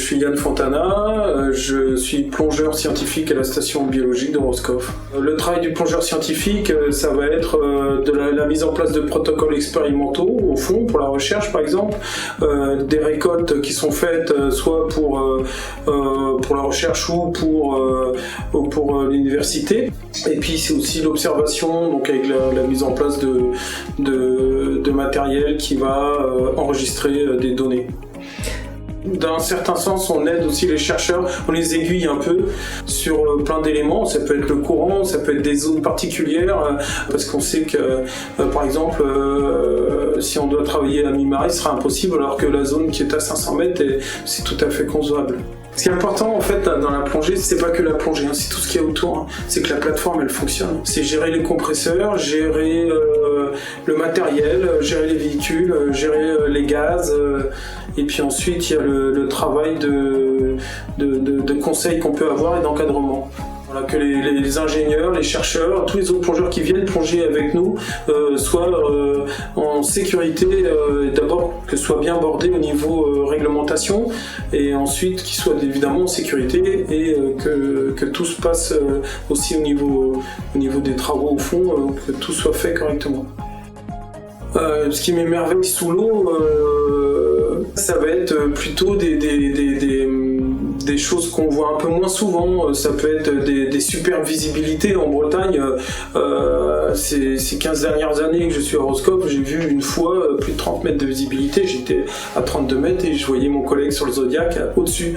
je suis Yann Fontana, je suis plongeur scientifique à la station biologique de Roscoff. Le travail du plongeur scientifique, ça va être de la mise en place de protocoles expérimentaux, au fond, pour la recherche par exemple, des récoltes qui sont faites soit pour la recherche ou pour l'université. Et puis c'est aussi l'observation, donc avec la mise en place de matériel qui va enregistrer des données. D'un certain sens, on aide aussi les chercheurs, on les aiguille un peu sur plein d'éléments. Ça peut être le courant, ça peut être des zones particulières, parce qu'on sait que, par exemple, si on doit travailler à mi-marée, ce sera impossible, alors que la zone qui est à 500 mètres, c'est tout à fait concevable. Ce qui est important en fait dans la plongée, c'est pas que la plongée, c'est tout ce qu'il y a autour. C'est que la plateforme elle fonctionne. C'est gérer les compresseurs, gérer le matériel, gérer les véhicules, gérer les gaz. Et puis ensuite il y a le travail de conseil qu'on peut avoir et d'encadrement. Voilà, que les ingénieurs, les chercheurs, tous les autres plongeurs qui viennent plonger avec nous soient en sécurité, d'abord que ce soit bien bordé au niveau réglementation et ensuite qu'ils soient évidemment en sécurité et que tout se passe aussi au niveau des travaux au fond, que tout soit fait correctement. Ce qui m'émerveille sous l'eau, ça va être plutôt des choses qu'on voit un peu moins souvent. Ça peut être des super visibilités en Bretagne. Ces 15 dernières années que je suis à Roscoff, j'ai vu une fois plus de 30 mètres de visibilité. J'étais à 32 mètres et je voyais mon collègue sur le Zodiac au-dessus.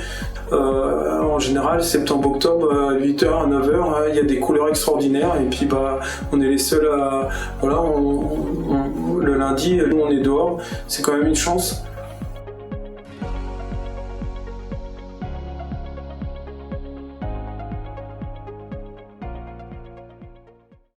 En général, septembre-octobre, à 8h, à 9h, il y a des couleurs extraordinaires et puis on est les seuls à... Voilà, le lundi, nous on est dehors, c'est quand même une chance.